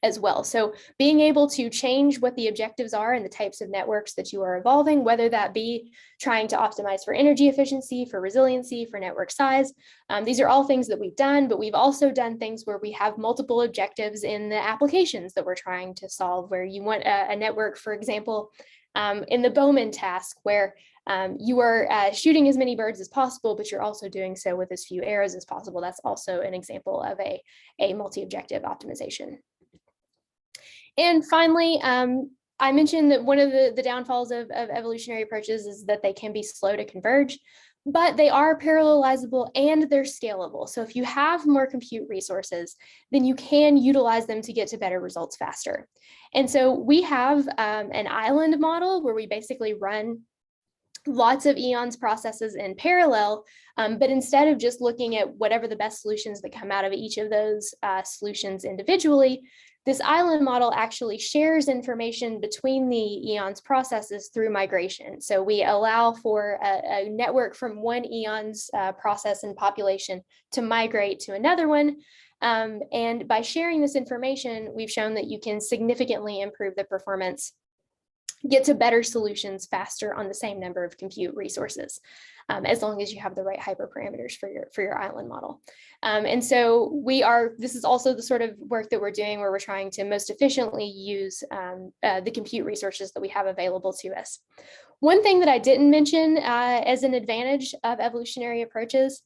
as well. So being able to change what the objectives are and the types of networks that you are evolving, whether that be trying to optimize for energy efficiency, for resiliency, for network size. These are all things that we've done, but we've also done things where we have multiple objectives in the applications that we're trying to solve, where you want a network, for example, in the Bowman task, where you are shooting as many birds as possible, but you're also doing so with as few arrows as possible. That's also an example of a multi-objective optimization. And finally, I mentioned that one of the downfalls of evolutionary approaches is that they can be slow to converge, but they are parallelizable and they're scalable. So if you have more compute resources, then you can utilize them to get to better results faster. And so we have an island model where we basically run lots of eons processes in parallel, but instead of just looking at whatever the best solutions that come out of each of those solutions individually, this island model actually shares information between the eons processes through migration. So we allow for a network from one eons process and population to migrate to another one. And by sharing this information, we've shown that you can significantly improve the performance, get to better solutions faster on the same number of compute resources, as long as you have the right hyperparameters for your island model. And so this is also the sort of work that we're doing where we're trying to most efficiently use the compute resources that we have available to us. One thing that I didn't mention as an advantage of evolutionary approaches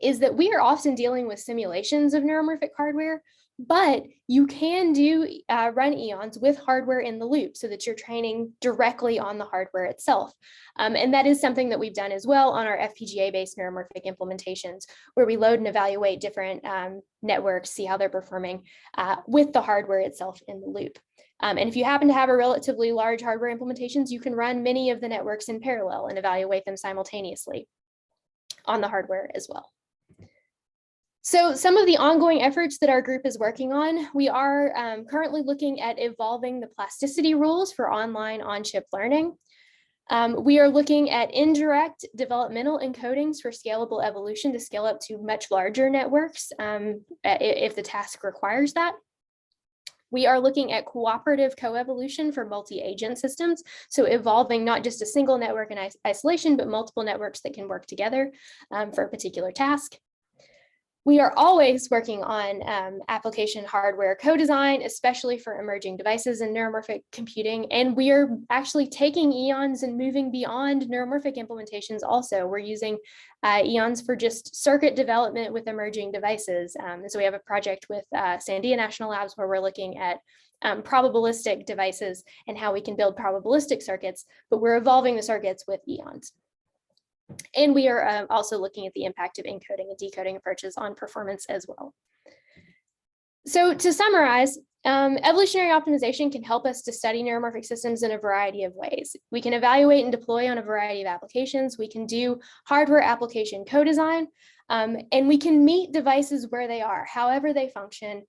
is that we are often dealing with simulations of neuromorphic hardware, but you can run eons with hardware in the loop so that you're training directly on the hardware itself. And that is something that we've done as well on our FPGA-based neuromorphic implementations, where we load and evaluate different networks, see how they're performing with the hardware itself in the loop. And if you happen to have a relatively large hardware implementations, you can run many of the networks in parallel and evaluate them simultaneously on the hardware as well. So some of the ongoing efforts that our group is working on, we are currently looking at evolving the plasticity rules for online on-chip learning. We are looking at indirect developmental encodings for scalable evolution to scale up to much larger networks if the task requires that. We are looking at cooperative coevolution for multi-agent systems, so evolving not just a single network in isolation, but multiple networks that can work together for a particular task. We are always working on application hardware co-design, especially for emerging devices in neuromorphic computing. And we are actually taking eons and moving beyond neuromorphic implementations also. We're using eons for just circuit development with emerging devices. So we have a project with Sandia National Labs where we're looking at probabilistic devices and how we can build probabilistic circuits, but we're evolving the circuits with eons. And we are also looking at the impact of encoding and decoding approaches on performance as well. So to summarize, evolutionary optimization can help us to study neuromorphic systems in a variety of ways. We can evaluate and deploy on a variety of applications. We can do hardware application co-design, and we can meet devices where they are, however they function.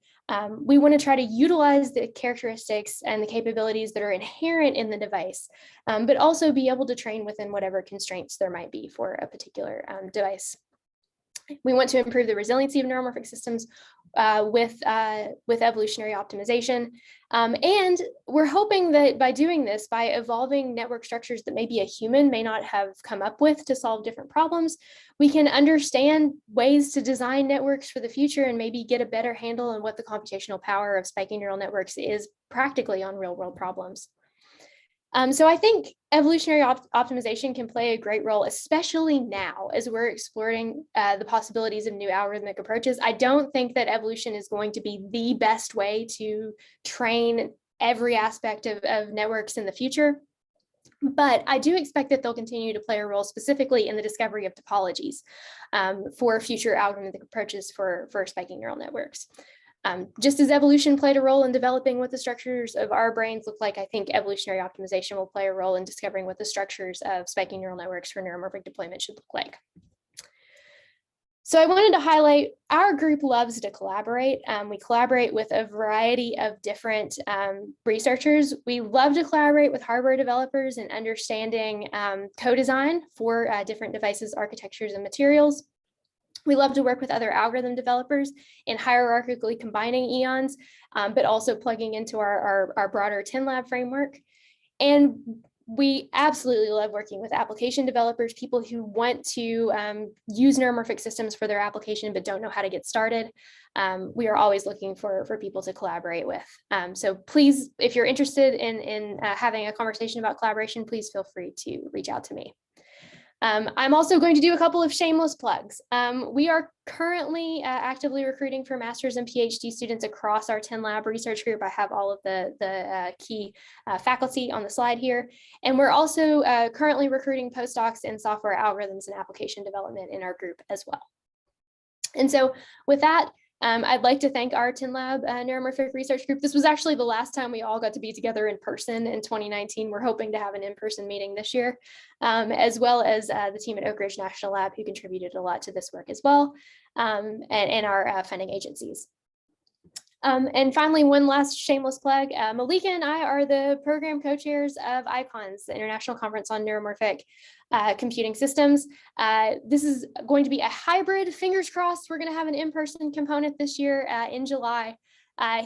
We want to try to utilize the characteristics and the capabilities that are inherent in the device, but also be able to train within whatever constraints there might be for a particular device. We want to improve the resiliency of neuromorphic systems with evolutionary optimization. And we're hoping that by doing this, by evolving network structures that maybe a human may not have come up with to solve different problems, we can understand ways to design networks for the future and maybe get a better handle on what the computational power of spiking neural networks is practically on real world problems. So I think evolutionary optimization can play a great role, especially now as we're exploring the possibilities of new algorithmic approaches. I don't think that evolution is going to be the best way to train every aspect of networks in the future, but I do expect that they'll continue to play a role specifically in the discovery of topologies for future algorithmic approaches for spiking neural networks. Just as evolution played a role in developing what the structures of our brains look like, I think evolutionary optimization will play a role in discovering what the structures of spiking neural networks for neuromorphic deployment should look like. So I wanted to highlight our group loves to collaborate. We collaborate with a variety of different researchers. We love to collaborate with hardware developers in understanding co-design for different devices, architectures, and materials. We love to work with other algorithm developers in hierarchically combining eons, but also plugging into our broader TENNLab framework. And we absolutely love working with application developers, people who want to use neuromorphic systems for their application, but don't know how to get started. We are always looking for people to collaborate with. So please, if you're interested in having a conversation about collaboration, please feel free to reach out to me. I'm also going to do a couple of shameless plugs. We are currently actively recruiting for master's and PhD students across our TENNLab research group. I have all of the key faculty on the slide here. And we're also currently recruiting postdocs in software algorithms and application development in our group as well. And so with that, I'd like to thank our TENNLab Neuromorphic Research Group. This was actually the last time we all got to be together in person in 2019. We're hoping to have an in-person meeting this year, as well as the team at Oak Ridge National Lab, who contributed a lot to this work as well, and our funding agencies. And finally, one last shameless plug. Malika and I are the program co-chairs of ICONS, the International Conference on Neuromorphic Computing Systems. This is going to be a hybrid, fingers crossed. We're going to have an in-person component this year in July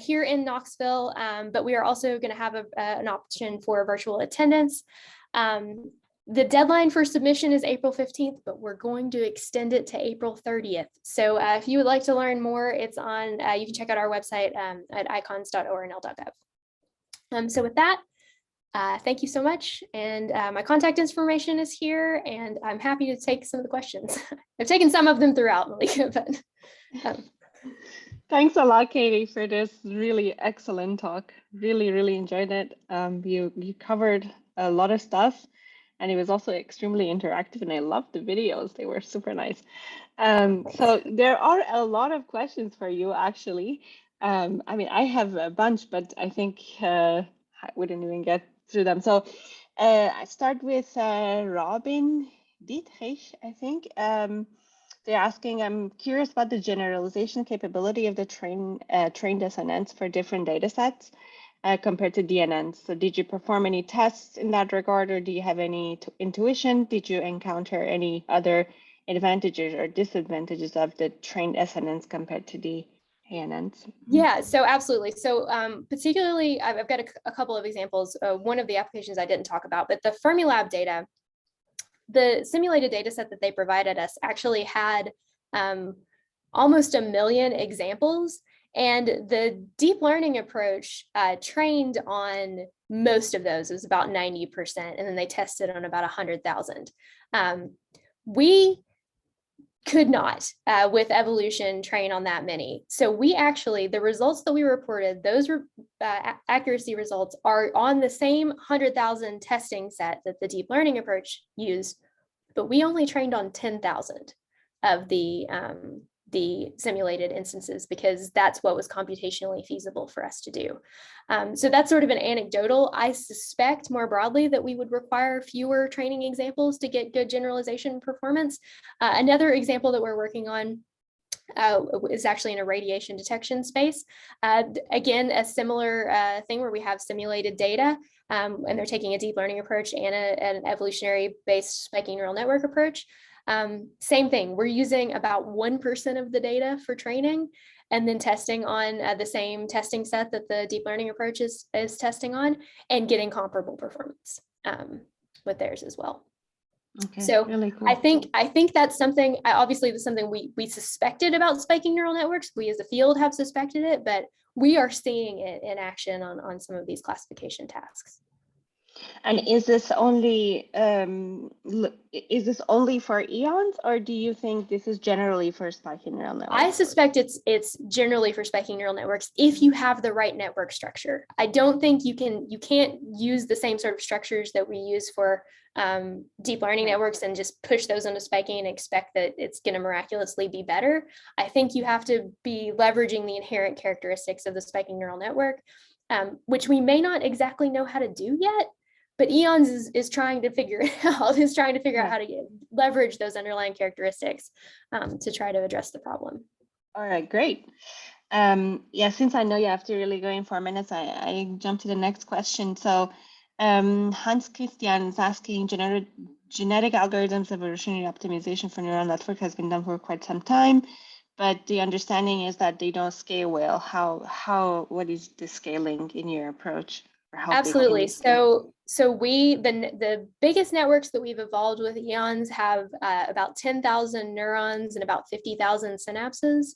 here in Knoxville, but we are also going to have an option for virtual attendance. The deadline for submission is April 15th, but we're going to extend it to April 30th. So if you would like to learn more, it's on, you can check out our website at icons.ornl.gov. So with that, thank you so much. And my contact information is here, and I'm happy to take some of the questions. I've taken some of them throughout, Malika, but. Thanks a lot, Katie, for this really excellent talk. Really enjoyed it. You covered a lot of stuff, and it was also extremely interactive, and I loved the videos. They were super nice. So there are a lot of questions for you, actually. I mean, I have a bunch, but I think I wouldn't even get through them. So I start with Robin Dietrich, I think. They're asking, I'm curious about the generalization capability of the trained SNNs for different data sets compared to DNNs. So did you perform any tests in that regard, or do you have any intuition? Did you encounter any other advantages or disadvantages of the trained SNNs compared to the ANNs? Yeah, so absolutely. So particularly, I've got a couple of examples. One of the applications I didn't talk about, but the Fermilab data, the simulated data set that they provided us actually had almost 1 million examples. And the deep learning approach trained on most of those. It was about 90%. And then they tested on about 100,000. We could not, with evolution, train on that many. So we actually, the results that we reported, those accuracy results are on the same 100,000 testing set that the deep learning approach used, but we only trained on 10,000 of the simulated instances because that's what was computationally feasible for us to do. So that's sort of an anecdotal. I suspect more broadly that we would require fewer training examples to get good generalization performance. Another example that we're working on is actually in a radiation detection space. Again, a similar thing where we have simulated data and they're taking a deep learning approach and an evolutionary based spiking neural network approach. Same thing, we're using about 1% of the data for training and then testing on the same testing set that the deep learning approach is testing on and getting comparable performance with theirs as well. Okay, so really cool. I think that's something, obviously that's something we suspected about spiking neural networks. We as a field have suspected it, but we are seeing it in action on some of these classification tasks. And is this only for eons, or do you think this is generally for spiking neural networks? I suspect it's generally for spiking neural networks if you have the right network structure. I don't think you can't use the same sort of structures that we use for deep learning networks and just push those into spiking and expect that it's going to miraculously be better. I think you have to be leveraging the inherent characteristics of the spiking neural network, which we may not exactly know how to do yet. But EONS is trying to figure it out, is trying to figure out how to leverage those underlying characteristics to try to address the problem. All right, great. Yeah, since I know you have to really go in 4 minutes, I jump to the next question. So Hans Christian is asking, genetic algorithms evolutionary optimization for neural network has been done for quite some time, but the understanding is that they don't scale well. What is the scaling in your approach? Or how Absolutely. big can you So the biggest networks that we've evolved with eons have about 10,000 neurons and about 50,000 synapses.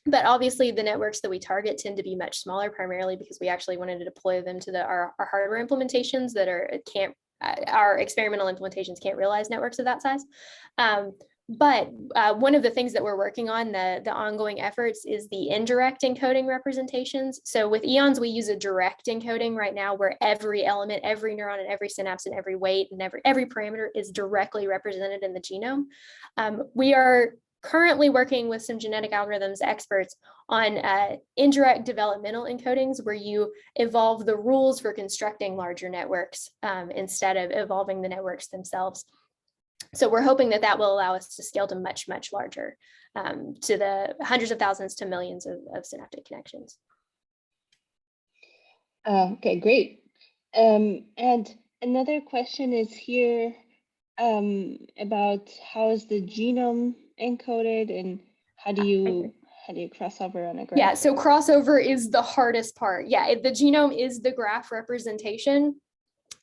But obviously the networks that we target tend to be much smaller, primarily because we actually wanted to deploy them to our hardware implementations that our experimental implementations can't realize networks of that size. But one of the things that we're working on, the ongoing efforts, is the indirect encoding representations. So with eons, we use a direct encoding right now where every element, every neuron, and every synapse, and every weight, and every parameter is directly represented in the genome. We are currently working with some genetic algorithms experts on indirect developmental encodings, where you evolve the rules for constructing larger networks instead of evolving the networks themselves. So we're hoping that that will allow us to scale to much, much larger, to the hundreds of thousands to millions of synaptic connections. Okay, great. And another question is here about how is the genome encoded and how do you cross over on a graph? Yeah, so crossover is the hardest part. Yeah, the genome is the graph representation.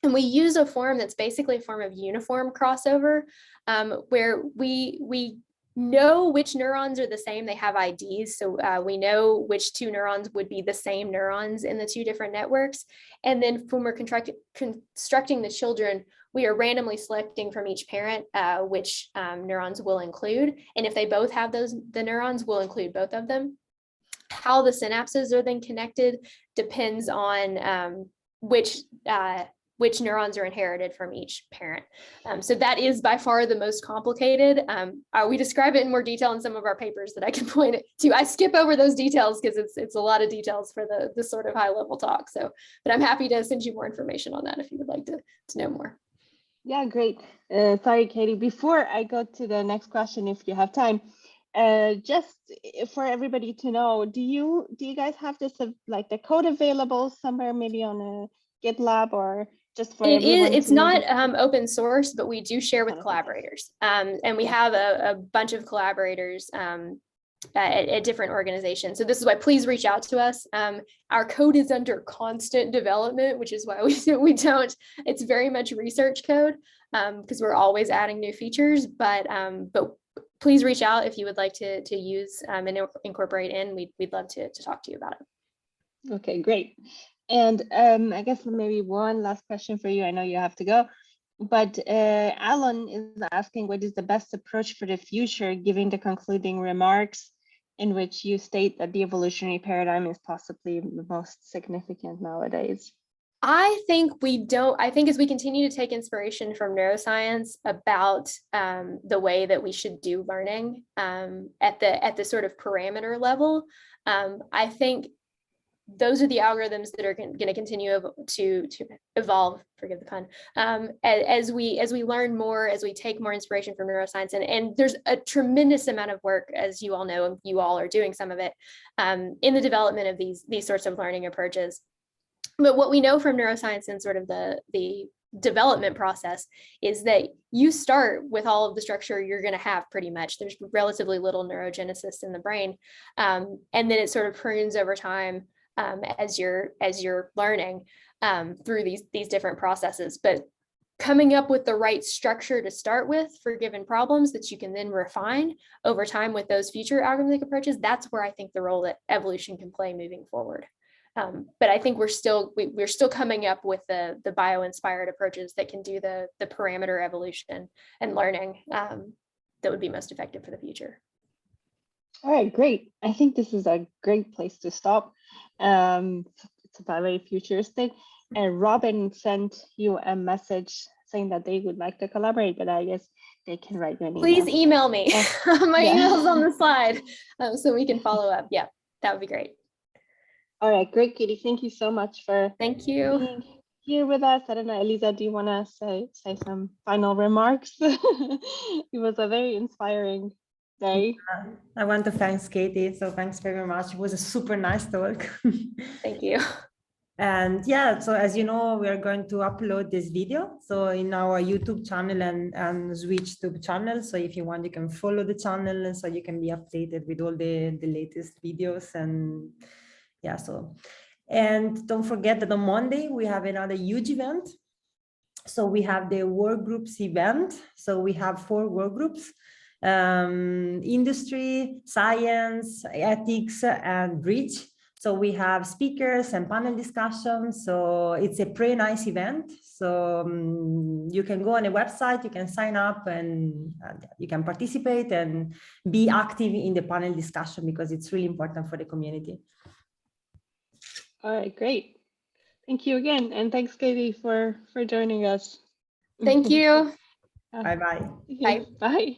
And we use a form that's basically a form of uniform crossover, where we know which neurons are the same. They have IDs, so we know which two neurons would be the same neurons in the two different networks. And then when we're constructing the children, we are randomly selecting from each parent which neurons we'll include. And if they both have the neurons, we'll include both of them. How the synapses are then connected depends on which neurons are inherited from each parent. So that is by far the most complicated. We describe it in more detail in some of our papers that I can point to. I skip over those details because it's a lot of details for the sort of high level talk. So, but I'm happy to send you more information on that if you would like to know more. Yeah, great. Sorry, Katie, before I go to the next question, if you have time, just for everybody to know, do you guys have this like the code available somewhere, maybe on a GitLab, or just for everyone? It's not open source, but we do share with collaborators. And we have a bunch of collaborators at different organizations. So this is why please reach out to us. Our code is under constant development, which is why we don't, it's very much research code because we're always adding new features, but please reach out if you would like to use and incorporate in. We'd love to talk to you about it. Okay, great. And I guess maybe one last question for you. I know you have to go, but Alan is asking, what is the best approach for the future, given the concluding remarks in which you state that the evolutionary paradigm is possibly the most significant nowadays? I think as we continue to take inspiration from neuroscience about the way that we should do learning at the sort of parameter level, I think those are the algorithms that are going to continue to evolve, forgive the pun, as we learn more, as we take more inspiration from neuroscience. And there's a tremendous amount of work, as you all know, and you all are doing some of it, in the development of these sorts of learning approaches. But what we know from neuroscience and sort of the development process is that you start with all of the structure you're going to have pretty much. There's relatively little neurogenesis in the brain. And then it sort of prunes over time as you're learning through these different processes. But coming up with the right structure to start with for given problems that you can then refine over time with those future algorithmic approaches, that's where I think the role that evolution can play moving forward. But I think we're still coming up with the bio-inspired approaches that can do the parameter evolution and learning that would be most effective for the future. All right, great. I think this is a great place to stop. It's about very futuristic. And Robin sent you a message saying that they would like to collaborate, but I guess they can write you an email. Please email me. My email's on the slide, so we can follow up. Yeah, that would be great. All right, great, Katie. Thank you so much for being here with us. I don't know, Elisa, do you want to say some final remarks? It was a very inspiring day. I want to thank Katie. So thanks very much. It was a super nice talk. Thank you. And yeah, so as you know, we are going to upload this video. So in our YouTube channel and Switch tube channel. So if you want, you can follow the channel and so you can be updated with all the latest videos. And yeah, so, and don't forget that on Monday, we have another huge event. So we have the work groups event. So we have 4 work groups, industry, science, ethics, and bridge. So we have speakers and panel discussions. So it's a pretty nice event. So you can go on a website, you can sign up and you can participate and be active in the panel discussion because it's really important for the community. All right, great. Thank you again. And thanks, Katie, for joining us. Thank you. Bye-bye. Bye. Bye.